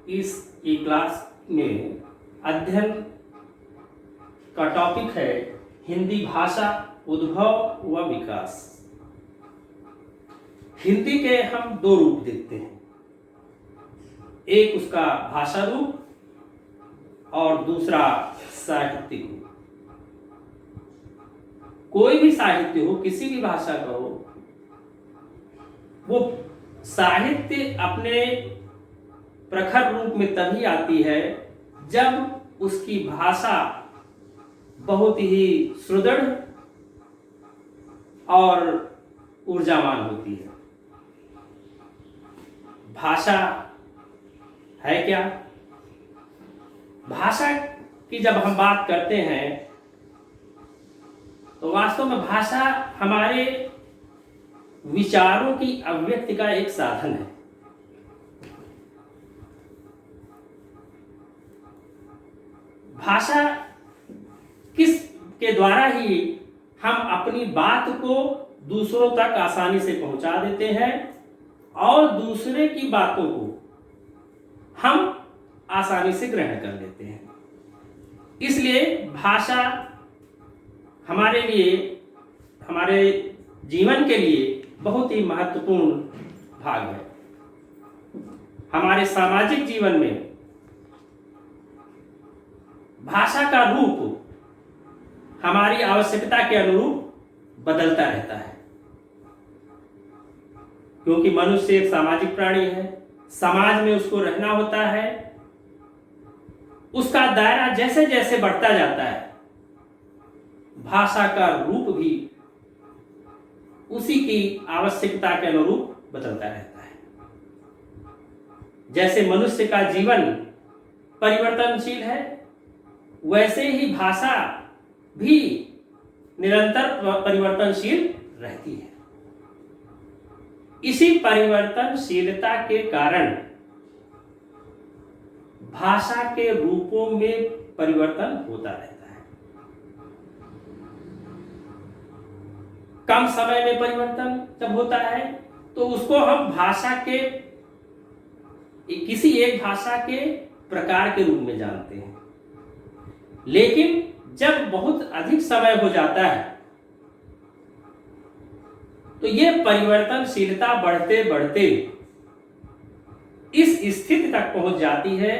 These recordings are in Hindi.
इस ई क्लास में अध्ययन का टॉपिक है हिंदी भाषा उद्भव व विकास। हिंदी के हम दो रूप देखते हैं, एक उसका भाषा रूप और दूसरा साहित्यिक रूप। कोई भी साहित्य हो, किसी भी भाषा का हो, वो साहित्य अपने प्रखर रूप में तभी आती है जब उसकी भाषा बहुत ही सुदृढ़ और ऊर्जावान होती है। भाषा है क्या? भाषा की जब हम बात करते हैं तो वास्तव में भाषा हमारे विचारों की अभिव्यक्ति का एक साधन है। भाषा किस के द्वारा ही हम अपनी बात को दूसरों तक आसानी से पहुंचा देते हैं और दूसरे की बातों को हम आसानी से ग्रहण कर लेते हैं। इसलिए भाषा हमारे लिए, हमारे जीवन के लिए बहुत ही महत्वपूर्ण भाग है। हमारे सामाजिक जीवन में भाषा का रूप हमारी आवश्यकता के अनुरूप बदलता रहता है, क्योंकि मनुष्य एक सामाजिक प्राणी है। समाज में उसको रहना होता है। उसका दायरा जैसे जैसे बढ़ता जाता है, भाषा का रूप भी उसी की आवश्यकता के अनुरूप बदलता रहता है। जैसे मनुष्य का जीवन परिवर्तनशील है, वैसे ही भाषा भी निरंतर परिवर्तनशील रहती है। इसी परिवर्तनशीलता के कारण भाषा के रूपों में परिवर्तन होता रहता है। कम समय में परिवर्तन जब होता है तो उसको हम भाषा के किसी एक भाषा के प्रकार के रूप में जानते हैं। लेकिन जब बहुत अधिक समय हो जाता है तो यह परिवर्तनशीलता बढ़ते बढ़ते इस स्थिति तक पहुंच जाती है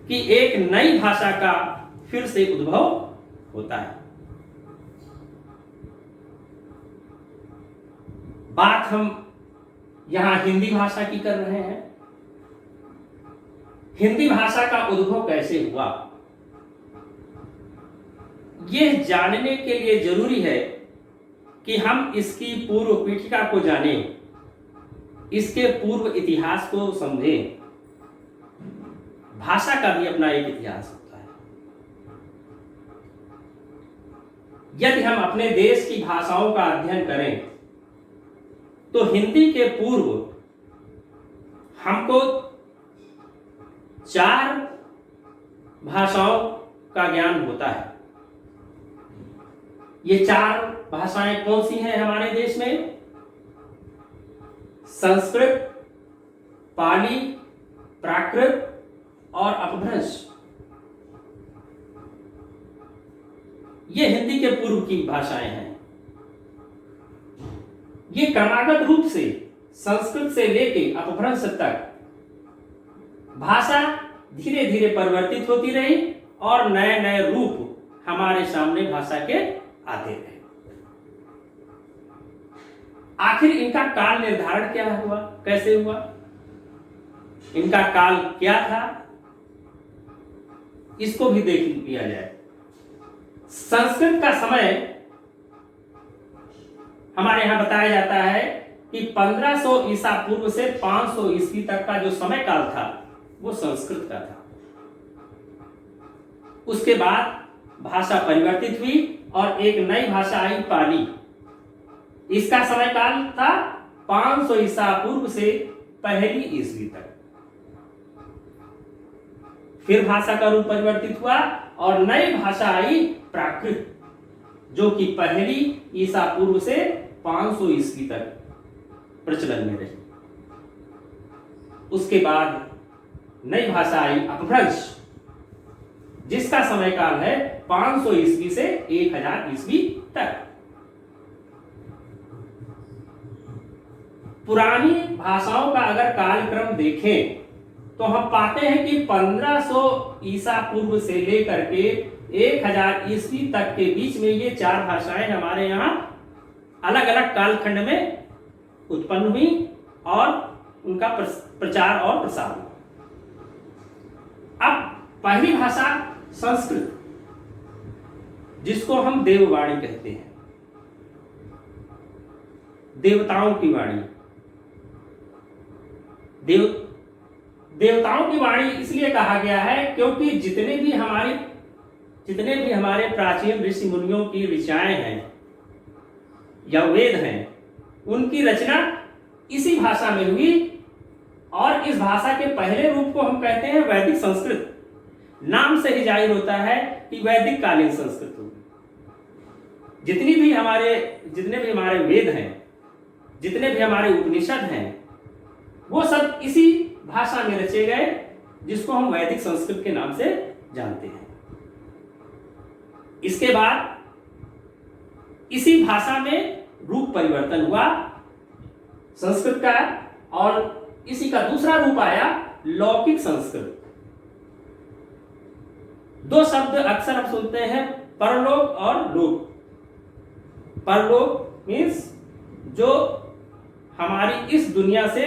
कि एक नई भाषा का फिर से उद्भव होता है। बात हम यहां हिंदी भाषा की कर रहे हैं। हिंदी भाषा का उद्भव कैसे हुआ, यह जानने के लिए जरूरी है कि हम इसकी पूर्व पीठिका को जानें, इसके पूर्व इतिहास को समझें। भाषा का भी अपना एक इतिहास होता है। यदि हम अपने देश की भाषाओं का अध्ययन करें तो हिंदी के पूर्व हमको 4 भाषाओं का ज्ञान होता है। ये 4 भाषाएं कौन सी हैं हमारे देश में? संस्कृत, पाली, प्राकृत और अपभ्रंश। ये हिंदी के पूर्व की भाषाएं हैं। ये क्रमागत रूप से संस्कृत से लेके अपभ्रंश तक भाषा धीरे धीरे परिवर्तित होती रही और नए नए रूप हमारे सामने भाषा के आते रहे। आखिर इनका काल निर्धारण क्या हुआ, कैसे हुआ, इनका काल क्या था, इसको भी देख लिया जाए। संस्कृत का समय हमारे यहां बताया जाता है कि 1500 ईसा पूर्व से 500 ईस्वी तक का जो समय काल था वो संस्कृत का था। उसके बाद भाषा परिवर्तित हुई और एक नई भाषा आई, पाली। इसका समय काल था 500 ईसा पूर्व से 1 ईस्वी तक। फिर भाषा का रूप परिवर्तित हुआ और नई भाषा आई, प्राकृत, जो कि 1 ईसा पूर्व से 500 ईस्वी तक प्रचलन में रही। उसके बाद नई भाषा आई अपभ्रंश, जिसका समय काल है 500 ईस्वी से 1000 ईस्वी तक। पुरानी भाषाओं का अगर कालक्रम देखें तो हम पाते हैं कि 1500 ईसा पूर्व से लेकर के 1000 ईस्वी तक के बीच में ये 4 भाषाएं हमारे यहाँ अलग अलग कालखंड में उत्पन्न हुई और उनका प्रचार और प्रसार हुआ। अब पहली भाषा संस्कृत, जिसको हम देववाणी कहते हैं, देवताओं की वाणी। देवताओं की वाणी इसलिए कहा गया है क्योंकि जितने भी हमारे प्राचीन ऋषि मुनियों की ऋचाएं हैं या वेद हैं, उनकी रचना इसी भाषा में हुई और इस भाषा के पहले रूप को हम कहते हैं वैदिक संस्कृत। नाम से ही जाहिर होता है कि वैदिक कालीन संस्कृत होगी। जितने भी हमारे वेद हैं, जितने भी हमारे उपनिषद हैं, वो सब इसी भाषा में रचे गए, जिसको हम वैदिक संस्कृत के नाम से जानते हैं। इसके बाद इसी भाषा में रूप परिवर्तन हुआ संस्कृत का, और इसी का दूसरा रूप आया लौकिक संस्कृत। 2 शब्द अक्सर हम सुनते हैं, परलोक और लोक। परलोक मीन्स जो हमारी इस दुनिया से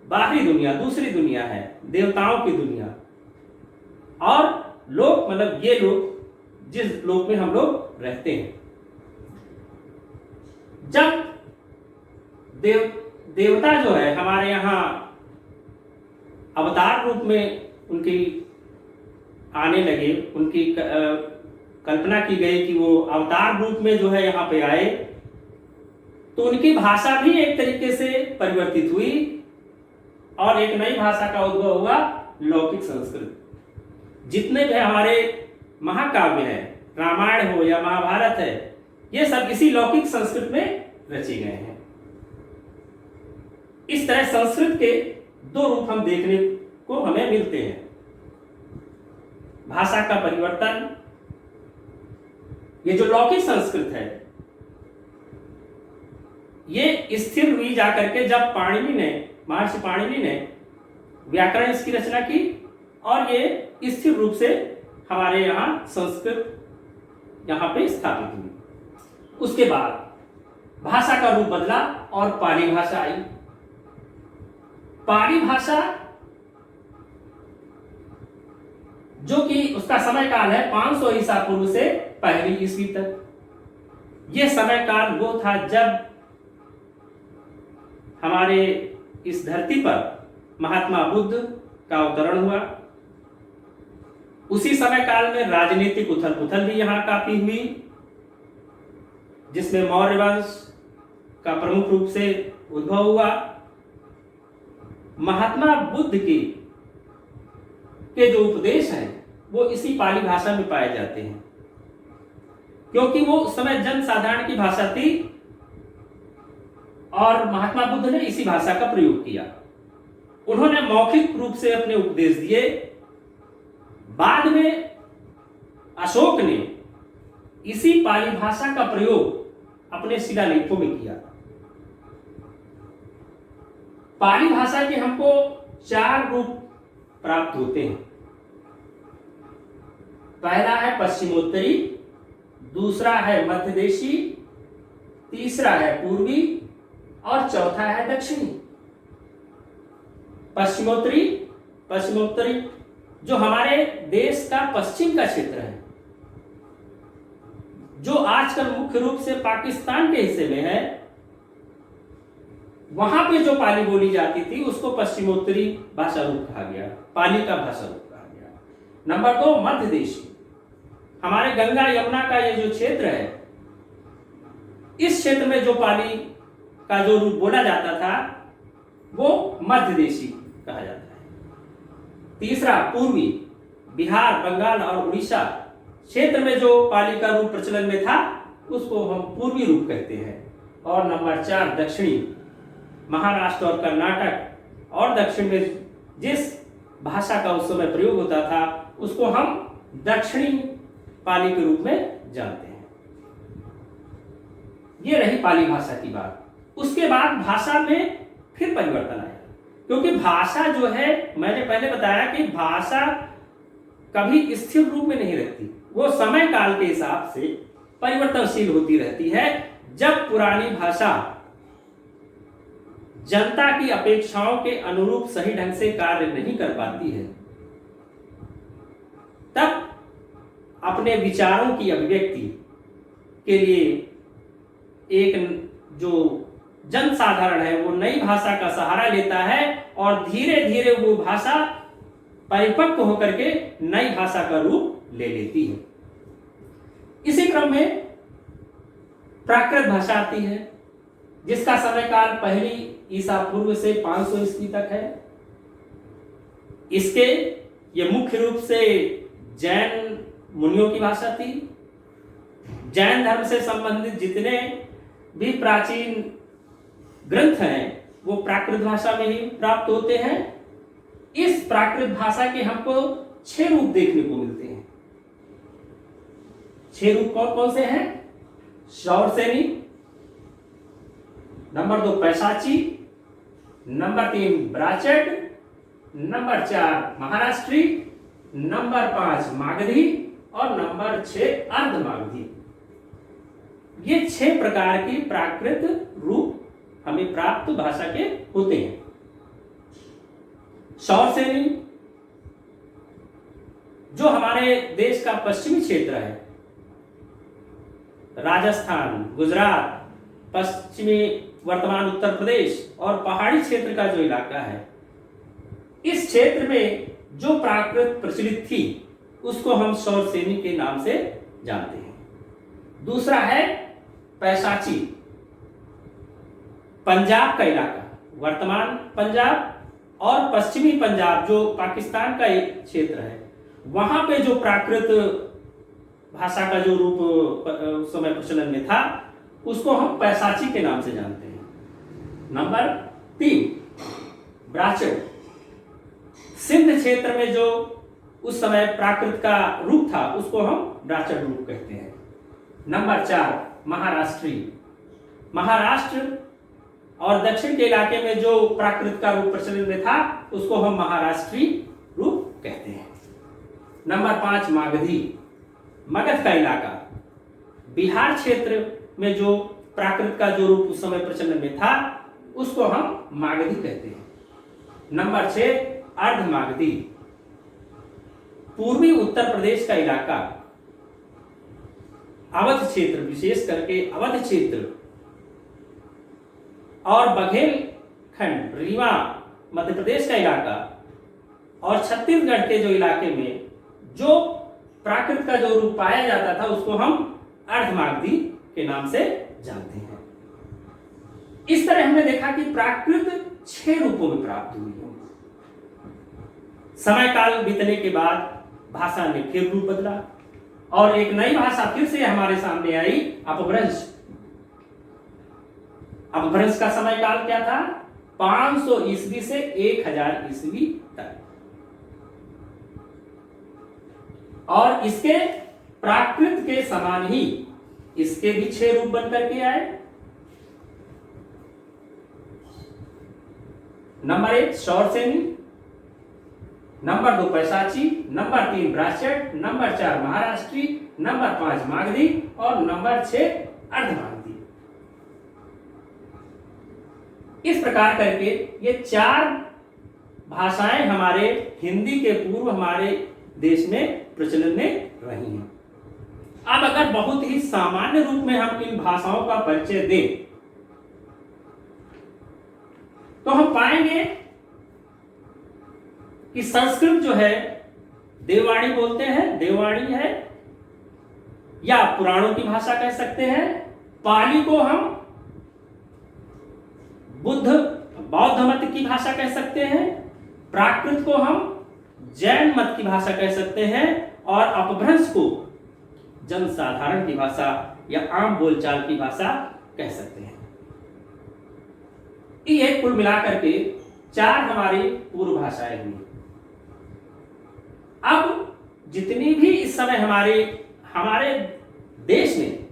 बाहरी दुनिया, दूसरी दुनिया है, देवताओं की दुनिया, और लोक मतलब ये लोक जिस लोक में हम लोग रहते हैं। जब देवता जो है हमारे यहाँ अवतार रूप में उनकी आने लगे, उनकी कल्पना की गई कि वो अवतार रूप में जो है यहाँ पे आए, तो उनकी भाषा भी एक तरीके से परिवर्तित हुई और एक नई भाषा का उद्भव हुआ, लौकिक संस्कृत। जितने भी हमारे महाकाव्य हैं, रामायण हो या महाभारत है, ये सब इसी लौकिक संस्कृत में रचे गए हैं। इस तरह संस्कृत के 2 रूप हम देखने को हमें मिलते हैं। भाषा का परिवर्तन, ये जो लौकिक संस्कृत है, ये स्थिर हुई जाकर के जब महर्षि पाणिनि ने व्याकरण इसकी रचना की, और ये स्थिर रूप से हमारे यहाँ संस्कृत यहाँ पे स्थापित हुई। उसके बाद भाषा का रूप बदला और पाली भाषा आई। पाली भाषा जो कि उसका समय काल है 500 ईसा पूर्व से 1 ईस्वी तक। यह समय काल वो था जब हमारे इस धरती पर महात्मा बुद्ध का अवतरण हुआ। उसी समय काल में राजनीतिक उथल पुथल भी यहाँ काफी हुई, जिसमें मौर्य वंश का प्रमुख रूप से उद्भव हुआ। महात्मा बुद्ध के जो उपदेश हैं वो इसी पाली भाषा में पाए जाते हैं, क्योंकि वो उस समय जन साधारण की भाषा थी और महात्मा बुद्ध ने इसी भाषा का प्रयोग किया। उन्होंने मौखिक रूप से अपने उपदेश दिए। बाद में अशोक ने इसी पाली भाषा का प्रयोग अपने शिलालेखों में किया। पाली भाषा के हमको 4 रूप प्राप्त होते हैं। पहला है पश्चिमोत्तरी, दूसरा है मध्यदेशी, तीसरा है पूर्वी और चौथा है दक्षिणी। पश्चिमोत्तरी जो हमारे देश का पश्चिम का क्षेत्र है, जो आजकल मुख्य रूप से पाकिस्तान के हिस्से में है, वहां पे जो पाली बोली जाती थी उसको पश्चिमोत्तरी भाषा रूप कहा गया, पाली का भाषा रूप कहा गया। नंबर 2 मध्यदेशी, हमारे गंगा यमुना का ये जो क्षेत्र है, इस क्षेत्र में जो पाली का जो रूप बोला जाता था वो मध्यदेशी कहा जाता है। तीसरा पूर्वी, बिहार, बंगाल और उड़ीसा क्षेत्र में जो पाली का रूप प्रचलन में था उसको हम पूर्वी रूप कहते हैं। और नंबर 4 दक्षिणी, महाराष्ट्र और कर्नाटक और दक्षिण में जिस भाषा का उस समय प्रयोग होता था उसको हम दक्षिणी पाली के रूप में जानते हैं। ये रही पाली भाषा की बात। उसके बाद भाषा में फिर परिवर्तन आया, क्योंकि भाषा जो है, मैंने पहले बताया कि भाषा कभी स्थिर रूप में नहीं रहती, वो समय काल के हिसाब से परिवर्तनशील होती रहती है। जब पुरानी भाषा जनता की अपेक्षाओं के अनुरूप सही ढंग से कार्य नहीं कर पाती है, तब अपने विचारों की अभिव्यक्ति के लिए एक जो जनसाधारण है वो नई भाषा का सहारा लेता है और धीरे धीरे वो भाषा परिपक्व होकर के नई भाषा का रूप ले लेती है। इसी क्रम में प्राकृत भाषा आती है, जिसका समय काल पहली ईसा पूर्व से 500 ईस्वी तक है। इसके ये मुख्य रूप से जैन मुनियों की भाषा थी। जैन धर्म से संबंधित जितने भी प्राचीन ग्रंथ हैं वो प्राकृत भाषा में ही प्राप्त होते हैं। इस प्राकृत भाषा के हमको 6 रूप देखने को मिलते हैं। 6 रूप कौन कौन से हैं? शौरसेनी, नंबर 2 पैशाची, नंबर 3 ब्राचड, नंबर 4 महाराष्ट्री, नंबर 5 मागधी और नंबर 6 अर्धमागधी। ये 6 प्रकार की प्राकृत रूप हमें प्राप्त भाषा के होते हैं। शौरसेनी जो हमारे देश का पश्चिमी क्षेत्र है, राजस्थान, गुजरात, पश्चिमी वर्तमान उत्तर प्रदेश और पहाड़ी क्षेत्र का जो इलाका है, इस क्षेत्र में जो प्राकृत प्रचलित थी उसको हम शौरसेनी के नाम से जानते हैं। दूसरा है पैशाची, पंजाब का इलाका, वर्तमान पंजाब और पश्चिमी पंजाब जो पाकिस्तान का एक क्षेत्र है, वहां पे जो प्राकृत भाषा का जो रूप उस समय प्रचलन में था उसको हम पैशाची के नाम से जानते हैं। नंबर 3 ब्राचड, सिंध क्षेत्र में जो उस समय प्राकृत का रूप था उसको हम ब्राचड रूप कहते हैं। नंबर 4 महाराष्ट्री, महाराष्ट्र और दक्षिण के इलाके में जो प्राकृत का रूप प्रचलन में था उसको हम महाराष्ट्री रूप कहते हैं। नंबर 5 मागधी, मगध का इलाका, बिहार क्षेत्र में जो प्राकृत का जो रूप उस समय प्रचलन में था उसको हम मागधी कहते हैं। नंबर 6 अर्धमागधी, पूर्वी उत्तर प्रदेश का इलाका, अवध क्षेत्र, विशेष करके अवध क्षेत्र और बघेलखंड, रीवा मध्य प्रदेश का इलाका और छत्तीसगढ़ के जो इलाके में जो प्राकृत का जो रूप पाया जाता था उसको हम अर्धमागधी के नाम से जानते हैं। इस तरह हमने देखा कि प्राकृत 6 रूपों में प्राप्त हुई है। समय काल बीतने के बाद भाषा ने फिर रूप बदला और एक नई भाषा फिर से हमारे सामने आई, अपभ्रंश। अपभ्रंश का समय काल क्या था? 500 ईस्वी से 1000 ईस्वी तक। और इसके प्राकृत के समान ही इसके भी 6 रूप बनकर के आए। नंबर 1 शौरसेनी, नंबर 2 पैशाची, नंबर 3 ब्राचड, नंबर 4 महाराष्ट्री, नंबर 5 मागधी और नंबर 6 अर्धमागधी। इस प्रकार करके ये 4 भाषाएं हमारे हिंदी के पूर्व हमारे देश में प्रचलन में रही हैं। अब अगर बहुत ही सामान्य रूप में हम इन भाषाओं का परिचय दें तो हम पाएंगे कि संस्कृत जो है देववाणी बोलते हैं, देववाणी है या पुराणों की भाषा कह सकते हैं। पाली को हम बौद्ध मत की भाषा कह सकते हैं। प्राकृत को हम जैन मत की भाषा कह सकते हैं और अपभ्रंश को जनसाधारण की भाषा या आम बोलचाल की भाषा कह सकते हैं। ये कुल मिलाकर के 4 हमारी पूर्व भाषाएं हुई। अब जितनी भी इस समय हमारे देश में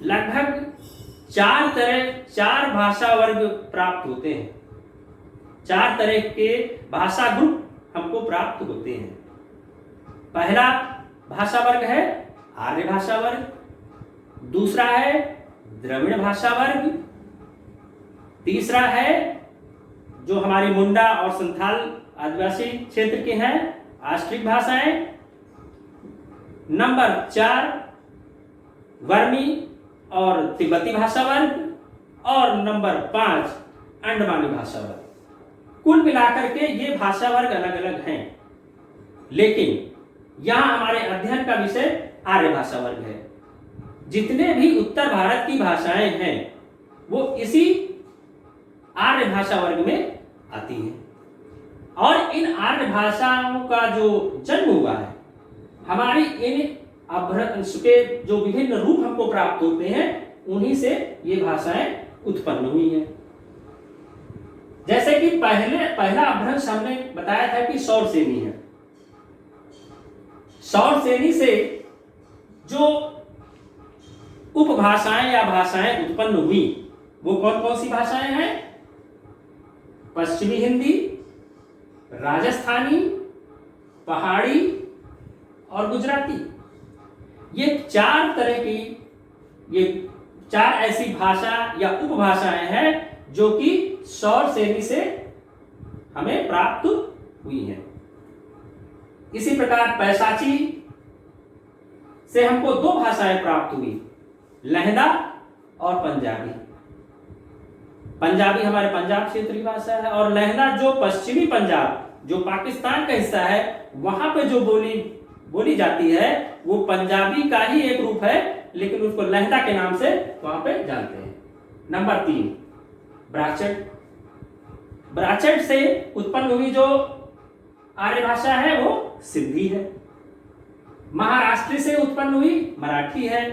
लगभग 4 भाषा वर्ग प्राप्त होते हैं। 4 तरह के भाषा ग्रुप हमको प्राप्त होते हैं। पहला भाषा वर्ग है आर्य भाषा वर्ग, दूसरा है द्रविड़ भाषा वर्ग, तीसरा है जो हमारी मुंडा और संथाल आदिवासी क्षेत्र के हैं आष्ट्रिक भाषाएं, नंबर 4 वर्मी और तिब्बती भाषा वर्ग और नंबर 5 अंडमानी भाषा वर्ग। कुल मिलाकर के ये भाषा वर्ग अलग अलग हैं, लेकिन यहां हमारे अध्ययन का विषय आर्य भाषा वर्ग है। जितने भी उत्तर भारत की भाषाएं हैं वो इसी आर्य भाषा वर्ग में आती हैं। और इन आर्य भाषाओं का जो जन्म हुआ है, हमारी इन अपभ्रंश के जो विभिन्न रूप हमको प्राप्त होते हैं, उन्हीं से ये भाषाएं उत्पन्न हुई हैं। जैसे कि पहला अपभ्रंश हमने बताया था कि सौरसेनी है। सौरसेनी से जो उपभाषाएं या भाषाएं उत्पन्न हुई वो कौन कौन सी भाषाएं हैं? पश्चिमी हिंदी, राजस्थानी, पहाड़ी और गुजराती। ये 4 तरह की, ये 4 ऐसी भाषा या उपभाषाएं हैं जो कि सौरसेनी से हमें प्राप्त हुई हैं। इसी प्रकार पैशाची से हमको 2 भाषाएं प्राप्त हुई, लहदा और पंजाबी। पंजाबी हमारे पंजाब क्षेत्र की भाषा है और लहदा जो पश्चिमी पंजाब, जो पाकिस्तान का हिस्सा है, वहां पे जो बोली जाती है वो पंजाबी का ही एक रूप है, लेकिन उसको लहदा के नाम से वहां पे जानते हैं। नंबर 3 ब्राचट। ब्राचट से उत्पन्न हुई जो आर्य भाषा है वो सिंधी है। महाराष्ट्र से उत्पन्न हुई मराठी है।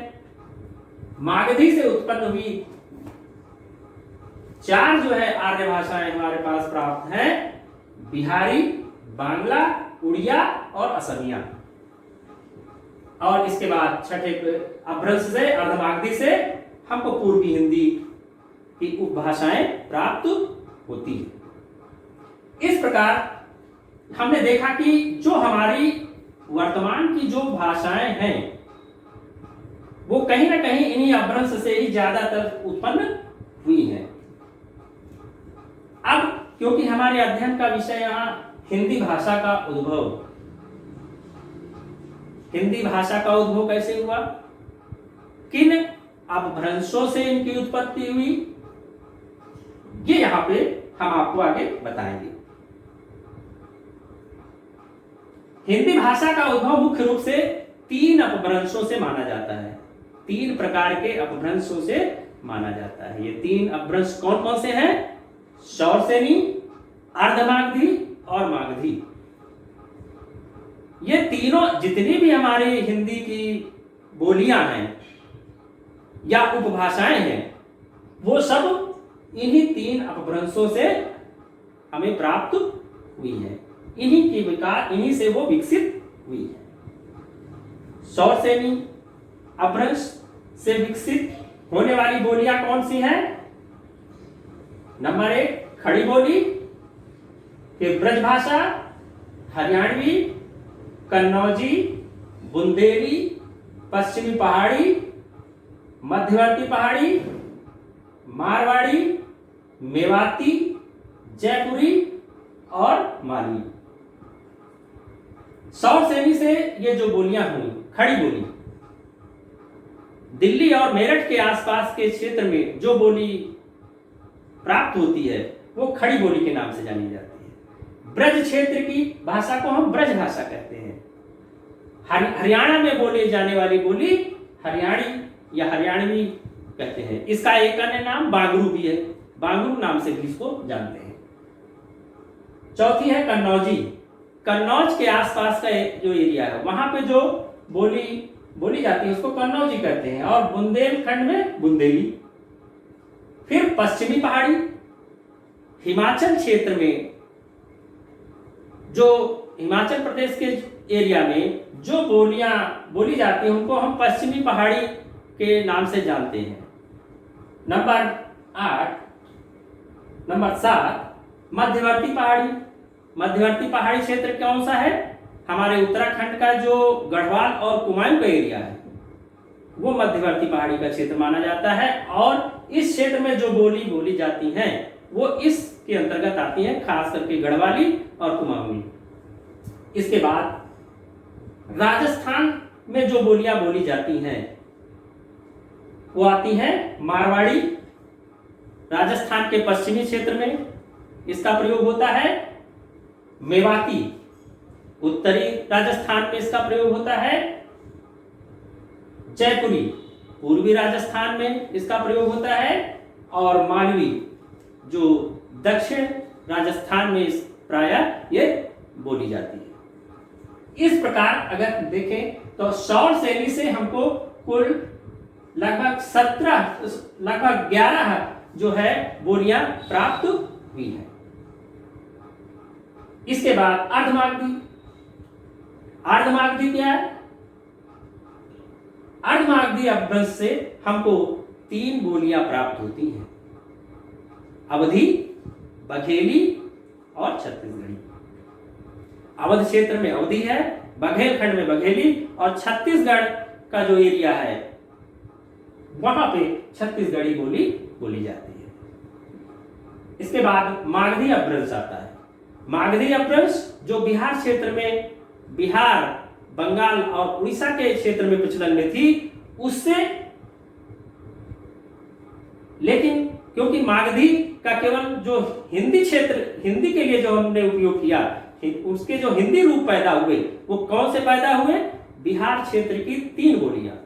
मागधी से उत्पन्न हुई 4 जो है आर्य भाषाएं हमारे पास प्राप्त हैं, बिहारी, बांग्ला, उड़िया और असमिया। और इसके बाद छठे अपभ्रंश से अर्धमागधी से हमको पूर्वी हिंदी की उपभाषाएं प्राप्त होती है। इस प्रकार हमने देखा कि जो हमारी वर्तमान की जो भाषाएं हैं वो कहीं ना कहीं इन्हीं अपभ्रंश से ही ज्यादातर उत्पन्न हुई हैं। अब क्योंकि हमारे अध्ययन का विषय यहाँ हिंदी भाषा का उद्भव, हिंदी भाषा का उद्भव कैसे हुआ, किन अपभ्रंशों से इनकी उत्पत्ति हुई, ये यहां पे हम आपको आगे बताएंगे। हिंदी भाषा का उद्भव मुख्य रूप से 3 अपभ्रंशों से माना जाता है। 3 प्रकार के अपभ्रंशों से माना जाता है। ये 3 अपभ्रंश कौन कौन से हैं? सौरसेनी, अर्धमागधी और मागधी। ये तीनों जितनी भी हमारी हिंदी की बोलियां हैं या उपभाषाएं हैं वो सब इन्हीं 3 अपभ्रंशों से हमें प्राप्त हुई है। इन्हीं से वो विकसित हुई है। सौरसेनी अपभ्रंश से विकसित होने वाली बोलियां कौन सी हैं? नंबर 1 खड़ी बोली, फिर ब्रजभाषा, हरियाणवी, कन्नौजी, बुंदेली, पश्चिमी पहाड़ी, मध्यवर्ती पहाड़ी, मारवाड़ी, मेवाती, जयपुरी और मालवी। सौरसेनी से ये जो बोलियां हुई, खड़ी बोली, दिल्ली और मेरठ के आसपास के क्षेत्र में जो बोली प्राप्त होती है वो खड़ी बोली के नाम से जानी जाती है। ब्रज क्षेत्र की भाषा को हम ब्रज भाषा कहते हैं। हरियाणा में बोले जाने वाली बोली हरियाणी या हरियाणवी कहते हैं। इसका एक अन्य नाम बागरू भी है, बागरू नाम से भी इसको जानते हैं। चौथी है कन्नौजी। कन्नौज के आसपास का जो एरिया है वहां पे जो बोली जाती है उसको कन्नौजी कहते हैं। और बुंदेलखंड में बुंदेली। फिर पश्चिमी पहाड़ी, हिमाचल क्षेत्र में, जो हिमाचल प्रदेश के एरिया में जो बोलियां बोली जाती हैं उनको हम पश्चिमी पहाड़ी के नाम से जानते हैं। नंबर 8, नंबर 7 मध्यवर्ती पहाड़ी। मध्यवर्ती पहाड़ी क्षेत्र कौन सा है? हमारे उत्तराखंड का जो गढ़वाल और कुमाऊं का एरिया है वो मध्यवर्ती पहाड़ी का क्षेत्र माना जाता है, और इस क्षेत्र में जो बोली बोली जाती हैं वो इसके अंतर्गत आती हैं, खास करके गढ़वाली और कुमाऊनी। इसके बाद राजस्थान में जो बोलियां बोली जाती हैं वो आती हैं मारवाड़ी। राजस्थान के पश्चिमी क्षेत्र में इसका प्रयोग होता है। मेवाती, उत्तरी राजस्थान में इसका प्रयोग होता है। जयपुरी, पूर्वी राजस्थान में इसका प्रयोग होता है। और मालवी, जो दक्षिण राजस्थान में प्रायः ये बोली जाती है। इस प्रकार अगर देखें तो सौर शैली से हमको कुल लगभग 11 जो है बोलियां प्राप्त हुई है। इसके बाद अर्धमागधी। अर्धमागधी क्या है? अर्धमागधी अपभ्रंश से हमको 3 बोलियां प्राप्त होती हैं, अवधी, बघेली और छत्तीसगढ़ी। अवध क्षेत्र में अवधी है, बघेलखंड में बघेली, और छत्तीसगढ़ का जो एरिया है वहां पे छत्तीसगढ़ी बोली बोली जाती है। इसके बाद मागधी अपभ्रंश आता है। मागधी अपभ्रंश जो बिहार क्षेत्र में, बिहार, बंगाल और उड़ीसा के क्षेत्र में प्रचलन में थी उससे, लेकिन क्योंकि मागधी का केवल जो हिंदी क्षेत्र, हिंदी के लिए जो हमने उपयोग किया, उसके जो हिंदी रूप पैदा हुए वो कौन से पैदा हुए? बिहार क्षेत्र की 3 बोलियां,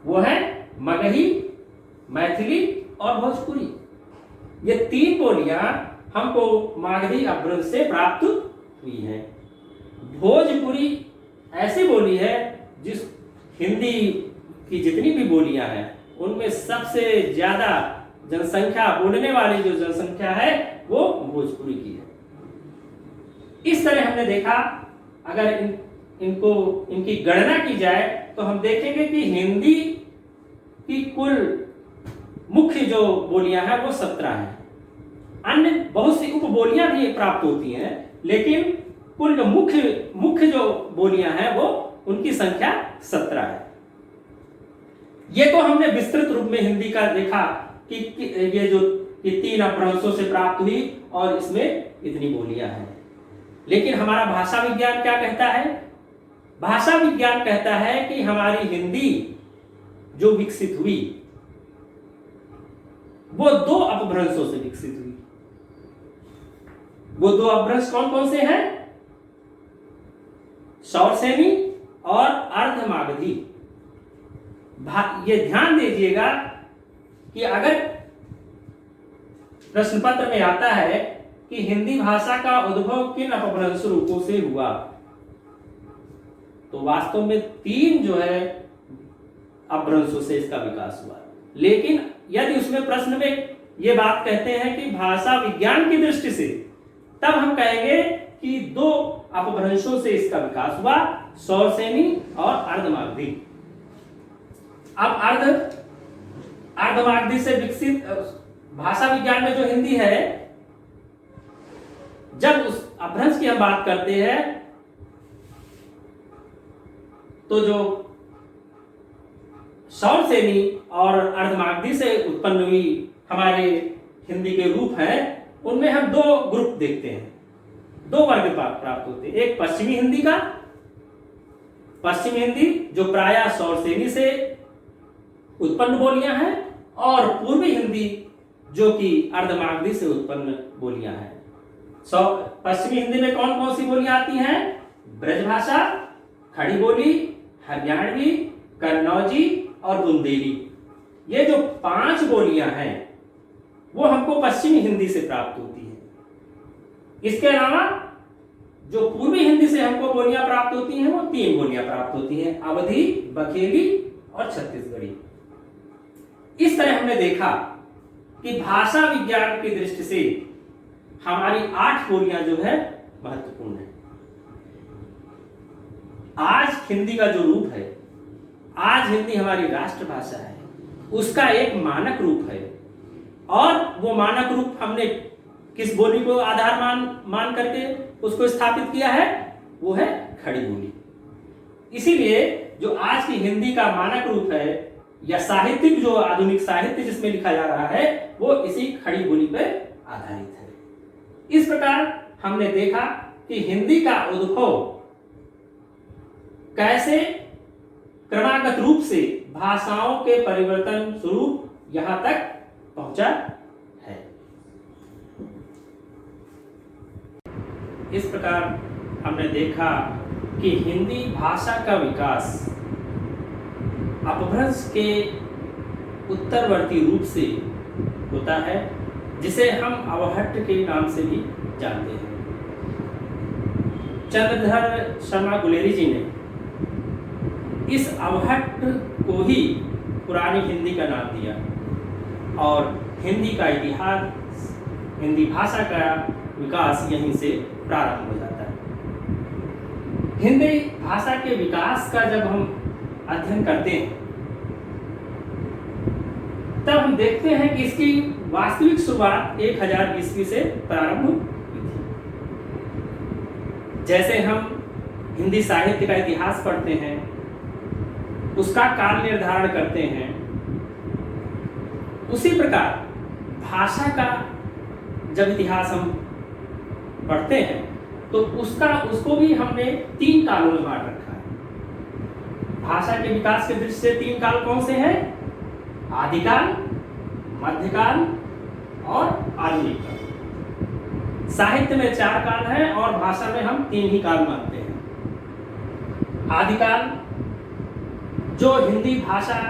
वो है मगही, मैथिली और भोजपुरी। ये 3 बोलियां हमको मागधी अपभ्रंश से प्राप्त हुई हैं। भोजपुरी ऐसी बोली है जिस हिंदी की जितनी भी बोलियां हैं उनमें सबसे ज्यादा जनसंख्या, बोलने वाली जो जनसंख्या है वो भोजपुरी की है। इस तरह हमने देखा, अगर इनकी गणना की जाए तो हम देखेंगे कि हिंदी की कुल मुख्य जो बोलियां हैं वो 17 हैं। अन्य बहुत सी उपबोलियां भी प्राप्त होती हैं, लेकिन कुल जो मुख्य जो बोलियां हैं वो उनकी संख्या 17 है। ये तो हमने विस्तृत रूप में हिंदी का देखा कि ये जो 3 अपभ्रंशों से प्राप्त हुई और इसमें इतनी बोलियां हैं। लेकिन हमारा भाषा विज्ञान क्या कहता है? भाषा विज्ञान कहता है कि हमारी हिंदी जो विकसित हुई वो 2 अपभ्रंशों से विकसित हुई। वो 2 अपभ्रंश कौन कौन से हैं? सौरसेनी और अर्धमागधी। ये ध्यान दीजिएगा कि अगर प्रश्न पत्र में आता है कि हिंदी भाषा का उद्भव किन अपभ्रंश रूपों से हुआ, तो वास्तव में 3 जो है अपभ्रंशों से इसका विकास हुआ। लेकिन यदि उसमें प्रश्न में ये बात कहते हैं कि भाषा विज्ञान की दृष्टि से, तब हम कहेंगे कि 2 अपभ्रंशों से इसका विकास हुआ, सौरसेनी और अर्धमागधी। अब अर्धमागधी से विकसित भाषा विज्ञान में जो हिंदी है, जब उस अपभ्रंश की हम बात करते हैं तो जो सौरसेनी और अर्धमागधी से उत्पन्न हुई हमारे हिंदी के रूप हैं, उनमें हम 2 ग्रुप देखते हैं, 2 वर्ग प्राप्त होते हैं। एक पश्चिमी हिंदी का, पश्चिमी हिंदी जो प्रायः सौरसेनी से उत्पन्न बोलियां हैं, और पूर्वी हिंदी जो कि अर्धमागधी से उत्पन्न बोलियां हैं। पश्चिमी हिंदी में कौन कौन सी बोलियां आती हैं? ब्रजभाषा, खड़ी बोली, हरियाणवी, कन्नौजी और बुंदेली। ये जो 5 बोलियां हैं वो हमको पश्चिमी हिंदी से प्राप्त होती है। इसके अलावा जो पूर्वी हिंदी से हमको बोलियां प्राप्त होती हैं वो 3 बोलियां प्राप्त होती हैं, अवधी, बघेली और छत्तीसगढ़ी। इस तरह हमने देखा कि भाषा विज्ञान की दृष्टि से हमारी 8 बोलियां जो है महत्वपूर्ण है। आज हिंदी का जो रूप है, आज हिंदी हमारी राष्ट्रभाषा है, उसका एक मानक रूप है। और वो मानक रूप हमने किस बोली को आधार मान करके उसको स्थापित किया है? वो है खड़ी बोली। इसीलिए जो आज की हिंदी का मानक रूप है या साहित्यिक जो आधुनिक साहित्य जिसमें लिखा जा रहा है, वो इसी खड़ी बोली पर आधारित है। इस प्रकार हमने देखा कि हिंदी का उद्भव कैसे क्रमागत रूप से भाषाओं के परिवर्तन स्वरूप यहां तक पहुंचा है। इस प्रकार हमने देखा कि हिंदी भाषा का विकास अपभ्रंश के उत्तरवर्ती रूप से होता है, जिसे हम अवहट्ट के नाम से भी जानते हैं। चंद्रधर शर्मा गुलेरी जी ने इस अवहट्ट को ही पुरानी हिंदी का नाम दिया और हिंदी का इतिहास, हिंदी भाषा का विकास यहीं से प्रारंभ हो जाता है। हिंदी भाषा के विकास का जब हम अध्ययन करते हैं, तब हम देखते हैं कि इसकी वास्तविक शुरुआत 1000 ईस्वी से प्रारंभ हुई थी। जैसे हम हिंदी साहित्य का इतिहास पढ़ते हैं, उसका काल निर्धारण करते हैं, उसी प्रकार भाषा का जब इतिहास हम पढ़ते हैं तो उसको भी हमने 3 कालों में बांट रखा है। भाषा के विकास के दृष्टि से 3 काल कौन से हैं? आदिकाल, मध्यकाल और आधुनिक काल। साहित्य में 4 काल हैं और भाषा में हम 3 ही काल मानते हैं। आदिकाल जो हिंदी भाषा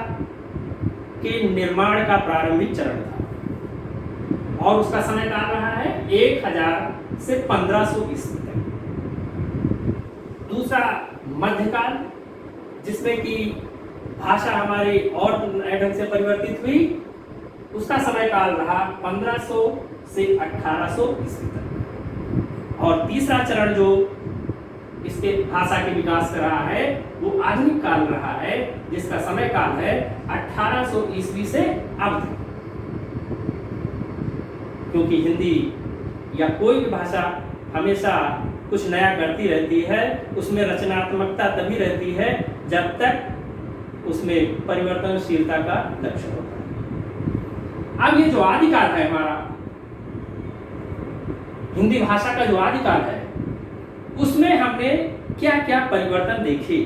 के निर्माण का प्रारंभिक चरण था और उसका समय काल रहा है 1000 से 1500 ईस्वी तक। दूसरा मध्यकाल, जिसमें कि भाषा हमारी और नए ढंग से परिवर्तित हुई, उसका समय काल रहा 1500 से 1800 ईस्वी तक। और तीसरा चरण जो इसके भाषा के विकास का रहा है वो आधुनिक काल रहा है, जिसका समय काल है 1800 ईस्वी से अब तक। क्योंकि हिंदी या कोई भी भाषा हमेशा कुछ नया करती रहती है, उसमें रचनात्मकता तभी रहती है जब तक उसमें परिवर्तनशीलता का लक्षण होता है। अब ये जो आदिकाल है हमारा, हिंदी भाषा का जो आदिकाल है, उसमें हमने क्या क्या परिवर्तन देखे,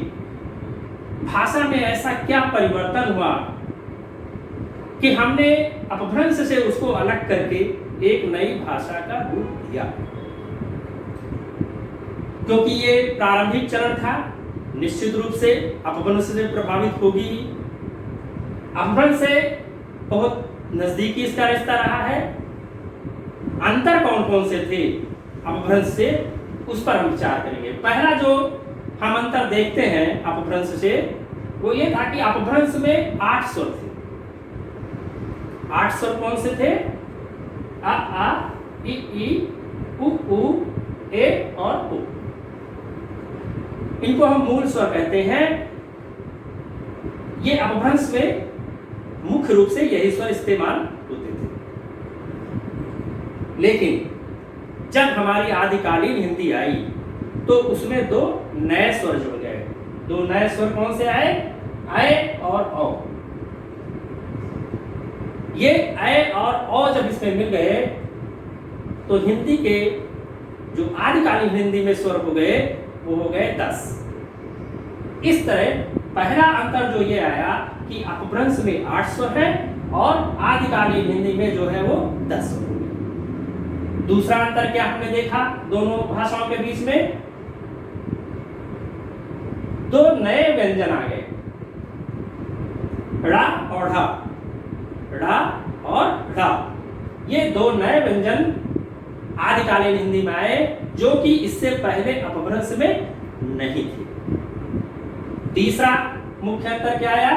भाषा में ऐसा क्या परिवर्तन हुआ कि हमने अपभ्रंश से उसको अलग करके एक नई भाषा का रूप दिया। क्योंकि ये प्रारंभिक चरण था, निश्चित रूप से अपभ्रंश से प्रभावित होगी। अपभ्रंश से बहुत नजदीकी इसका रिश्ता रहा है। अंतर कौन कौन से थे अपभ्रंश से, उस पर हम विचार करेंगे। पहला जो हम अंतर देखते हैं अपभ्रंश से, वो ये था कि अपभ्रंश में 8 स्वर थे। 8 स्वर कौन से थे? आ, इ, उ, ए और उ। इनको हम मूल स्वर कहते हैं। ये अपभ्रंश में मुख्य रूप से यही स्वर इस्तेमाल होते थे। लेकिन जब हमारी आदिकालीन हिंदी आई तो उसमें 2 नए स्वर जुड़ गए। 2 नए स्वर कौन से आए? अ और औ। ये अ और औ जब इसमें मिल गए तो हिंदी के जो आदिकालीन हिंदी में स्वर हो गए वो हो गए 10। इस तरह पहला अंतर जो ये आया कि अपभ्रंश में 8 स्वर है और आदिकालीन हिंदी में जो है वो 10 स्वर। दूसरा अंतर क्या हमने देखा दोनों भाषाओं के बीच में? 2 नए व्यंजन आ गए, ड़ा और ढा। ड़ा और ढा, ये 2 नए व्यंजन आदिकालीन हिंदी में आए, जो कि इससे पहले अपभ्रंश में नहीं थे। तीसरा मुख्य अंतर क्या आया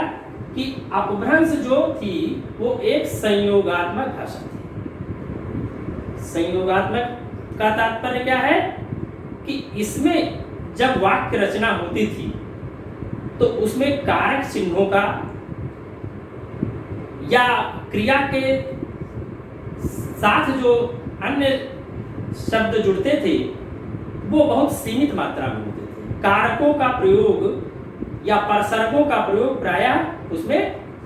कि अपभ्रंश जो थी वो एक संयोगात्मक भाषा थी। संयोगात्मक का तात्पर्य क्या है कि इसमें जब वाक्य रचना होती थी तो उसमें कारक चिन्हों का या क्रिया के साथ जो अन्य शब्द जुड़ते थे वो बहुत सीमित मात्रा में होते थे। कारकों का प्रयोग या परसर्गों का प्रयोग प्रायः उसमें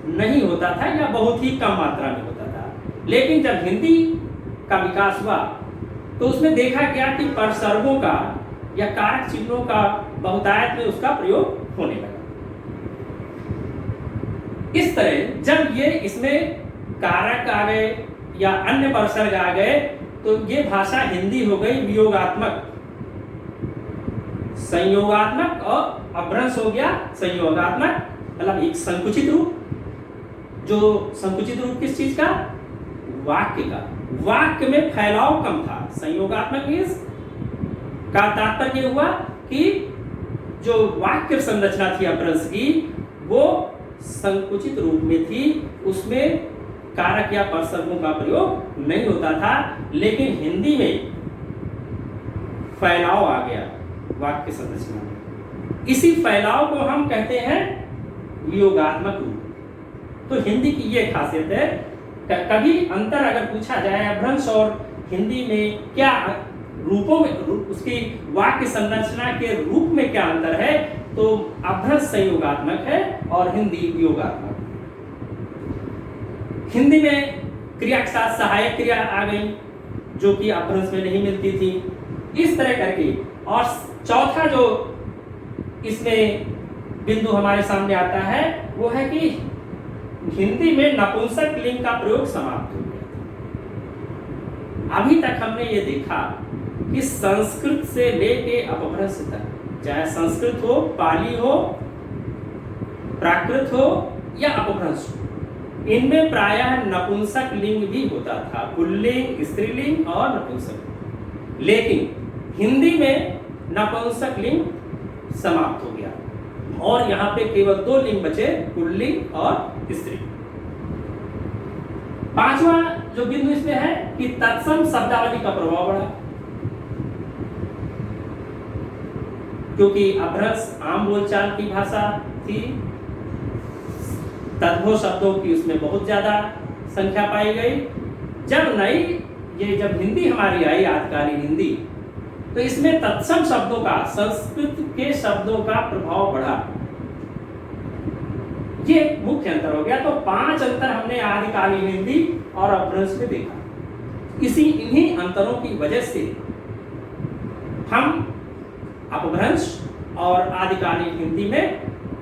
नहीं होता था या बहुत ही कम मात्रा में होता था। लेकिन जब हिंदी का विकास हुआ तो उसमें देखा गया कि परसर्गों का या कारक चिन्हों का बहुतायत में उसका प्रयोग होने लगा। इस तरह जब ये इसमें कारक आ गए या अन्य परसर्ग आ गए तो ये भाषा हिंदी हो गई वियोगात्मक। संयोगात्मक और अपभ्रंश हो गया संयोगात्मक, मतलब एक संकुचित रूप। जो संकुचित रूप किस चीज का? वाक्य का। वाक्य में फैलाव कम था। संयोगात्मक मीन्स का तात्पर्य हुआ कि जो वाक्य संरचना थी अपभ्रंश की वो संकुचित रूप में थी, उसमें कारक या परसर्गों का प्रयोग नहीं होता था। लेकिन हिंदी में फैलाव आ गया वाक्य संरचना में। इसी फैलाव को हम कहते हैं वियोगात्मक रूप। तो हिंदी की ये खासियत है। कभी अंतर अगर पूछा जाए अपभ्रंश और हिंदी में क्या रूपों में, उसकी वाक्य संरचना के रूप में क्या अंतर है, तो अपभ्रंश संयोगात्मक है और हिंदी वियोगात्मक। हिंदी में क्रिया के साथ सहायक क्रिया आ गई जो कि अपभ्रंश में नहीं मिलती थी। इस तरह करके और चौथा जो इसमें बिंदु हमारे सामने आता है वो है कि हिंदी में नपुंसक लिंग का प्रयोग समाप्त हो गया। अभी तक हमने ये देखा कि संस्कृत से लेके अपभ्रंश तक, चाहे संस्कृत हो, पाली हो, प्राकृत हो या अपभ्रंश हो, इनमें प्रायः नपुंसक लिंग भी होता था, पुल्लिंग, स्त्रीलिंग और नपुंसक। लेकिन हिंदी में नपुंसक लिंग समाप्त हो गया और यहाँ पे केवल 2 लिंग बचे, पुल्लिंग और स्त्रीलिंग। पांचवा जो बिंदु इसमें है कि तत्सम शब्दावली का प्रभाव बढ़ा, क्योंकि अपभ्रंश आम बोलचाल की भाषा थी, तद्भव शब्दों की उसमें बहुत ज्यादा संख्या पाई गई। जब हिंदी हमारी आई, आदिकालीन हिंदी, तो इसमें तत्सम शब्दों का, संस्कृत के शब्दों का प्रभाव बढ़ा। ये मुख्य अंतर हो गया। तो 5 अंतर हमने आदिकालीन हिंदी और अपभ्रंश में देखा। इन्हीं अंतरों की वजह से हम अपभ्रंश और आदिकालीन हिंदी में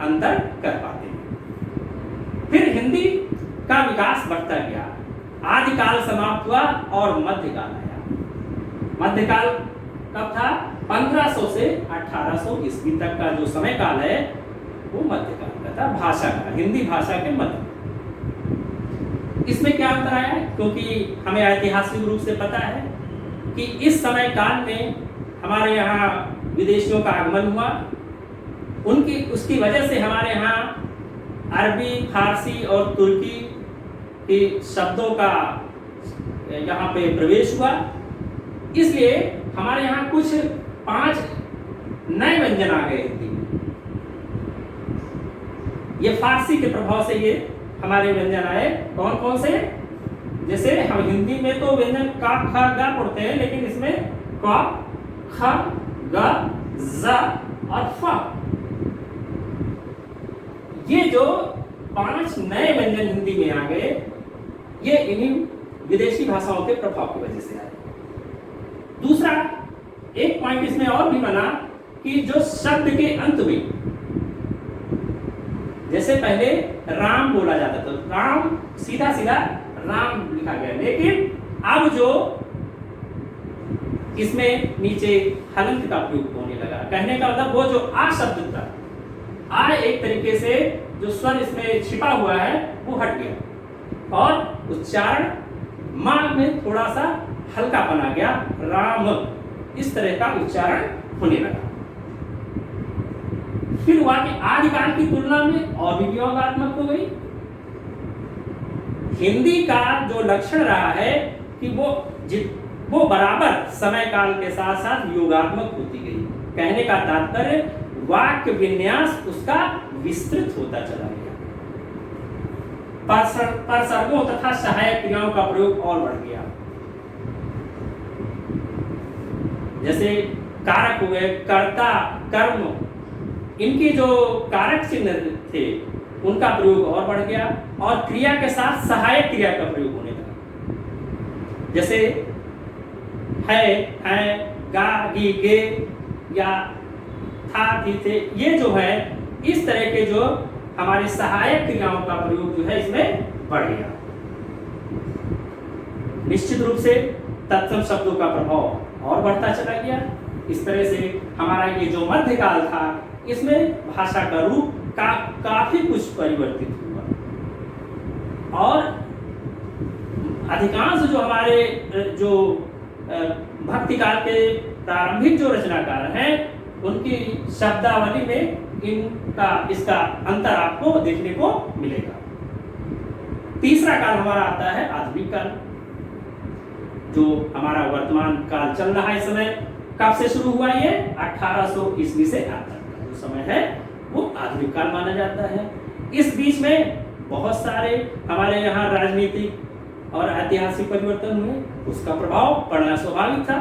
अंतर कर पाते हैं। फिर हिंदी का विकास बढ़ता गया, आदिकाल समाप्त हुआ और मध्यकाल आया। मध्यकाल कब था? 1500 से 1800 ईस्वी तक का जो समय काल है वो मध्यकाल का था, भाषा का, हिंदी भाषा के मध्य। इसमें क्या अंतर आया? क्योंकि हमें ऐतिहासिक रूप से पता है कि इस समय काल में हमारे यहाँ विदेशियों का आगमन हुआ, उसकी वजह से हमारे यहाँ अरबी, फारसी और तुर्की के शब्दों का यहाँ पे प्रवेश हुआ। इसलिए हमारे यहाँ कुछ 5 नए व्यंजन आ गए हिंदी में। ये फारसी के प्रभाव से ये हमारे व्यंजन आए। कौन कौन से? जैसे हम हिंदी में तो व्यंजन का, ख, ग पढ़ते हैं, लेकिन इसमें क, ख, ग, ज और फ, ये जो 5 नए व्यंजन हिंदी में आ गए, ये इन्हीं विदेशी भाषाओं के प्रभाव की वजह से आए। दूसरा एक पॉइंट इसमें और भी बना कि जो शब्द के अंत में, जैसे पहले राम बोला जाता था, राम सीधा सीधा राम लिखा गया, लेकिन अब जो इसमें नीचे हलंत का प्रयोग होने लगा। कहने का मतलब वो जो आ शब्द था, आ एक तरीके से जो स्वर इसमें छिपा हुआ है वो हट गया और उच्चारण मां में थोड़ा सा हल्कापन आ गया, राम, इस तरह का उच्चारण होने लगा। फिर हुआ कि आदिकाल की तुलना में और भी वियोगात्मक हो गई। हिंदी का जो लक्षण रहा है कि वो वो बराबर समय काल के साथ साथ योगात्मक होती गई। कहने का तात्पर्य वाक्य विन्यास उसका विस्तृत होता चला गया, परसर्गों तथा सहायक क्रियाओं का प्रयोग और बढ़ गया। जैसे कारक हो गए, कर्ता, कर्म, इनके जो कारक चिन्ह थे उनका प्रयोग और बढ़ गया और क्रिया के साथ सहायक क्रिया का प्रयोग होने लगा। जैसे है, गा, गी, गे या था, थी, थे, ये जो है इस तरह के जो हमारे सहायक क्रियाओं का प्रयोग जो है इसमें बढ़ गया। निश्चित रूप से तत्सम शब्दों का प्रभाव और बढ़ता चला गया। इस तरह से हमारा ये जो मध्यकाल था इसमें भाषा का रूप काफी कुछ परिवर्तित हुआ और अधिकांश जो हमारे जो भक्ति काल के प्रारंभिक जो रचनाकार हैं उनकी शब्दावली में इसका अंतर आपको देखने को मिलेगा। तीसरा काल हमारा आता है आधुनिक काल, जो हमारा वर्तमान काल चल रहा है। इस समय कब से शुरू हुआ? ये 1800 ईस्वी से आज तक का जो समय है वो आधुनिक काल माना जाता है। इस बीच में बहुत सारे हमारे यहाँ राजनीतिक और ऐतिहासिक परिवर्तन हुए, उसका प्रभाव पड़ना स्वाभाविक था।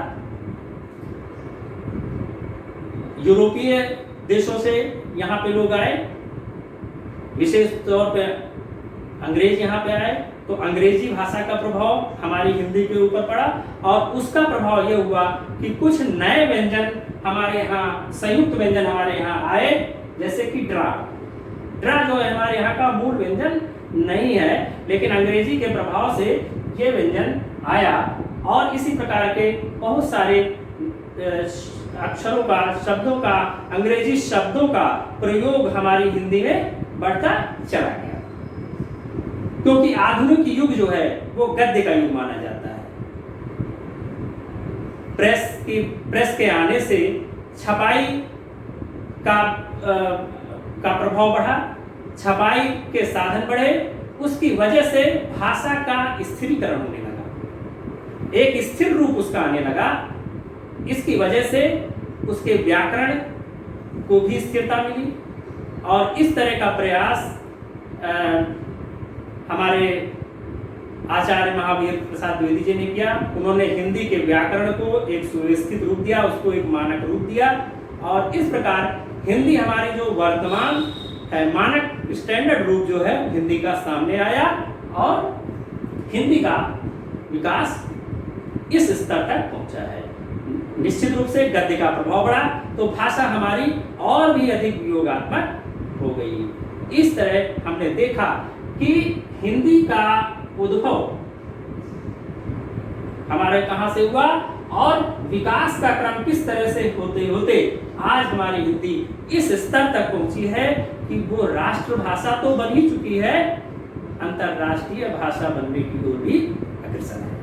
यूरोपीय देशों से यहाँ पे लोग आए, विशेष तौर पे अंग्रेज यहाँ पे आए, तो अंग्रेजी भाषा का प्रभाव हमारी हिंदी के ऊपर पड़ा और उसका प्रभाव यह हुआ कि कुछ नए व्यंजन हमारे यहाँ, संयुक्त व्यंजन हमारे यहाँ आए, जैसे कि ड्रा जो है हमारे यहाँ का मूल व्यंजन नहीं है, लेकिन अंग्रेजी के प्रभाव से ये व्यंजन आया और इसी प्रकार के बहुत सारे अक्षरों का, शब्दों का, अंग्रेजी शब्दों का प्रयोग हमारी हिंदी में बढ़ता चला गया, क्योंकि आधुनिक युग जो है वो गद्य का युग माना जाता है। प्रेस के आने से छपाई का प्रभाव बढ़ा, छपाई के साधन बढ़े, उसकी वजह से भाषा का स्थिरीकरण होने लगा, एक स्थिर रूप उसका आने लगा। इसकी वजह से उसके व्याकरण को भी स्थिरता मिली और इस तरह का प्रयास हमारे आचार्य महावीर प्रसाद द्विवेदी जी ने किया। उन्होंने हिंदी के व्याकरण को एक सुव्यवस्थित रूप दिया, उसको एक मानक रूप दिया और इस प्रकार हिंदी हमारी जो वर्तमान है मानक स्टैंडर्ड रूप जो है हिंदी का सामने आया और हिंदी का विकास इस स्तर तक पहुंचा है। निश्चित रूप से गद्य का प्रभाव बढ़ा तो भाषा हमारी और भी अधिक वियोगात्मक हो गई। इस तरह हमने देखा कि हिंदी का उद्भव हमारे कहां से हुआ और विकास का क्रम किस तरह से होते होते आज हमारी हिंदी इस स्तर तक पहुंची है कि वो राष्ट्रभाषा तो बन ही चुकी है, अंतरराष्ट्रीय भाषा बनने की ओर भी अग्रसर है।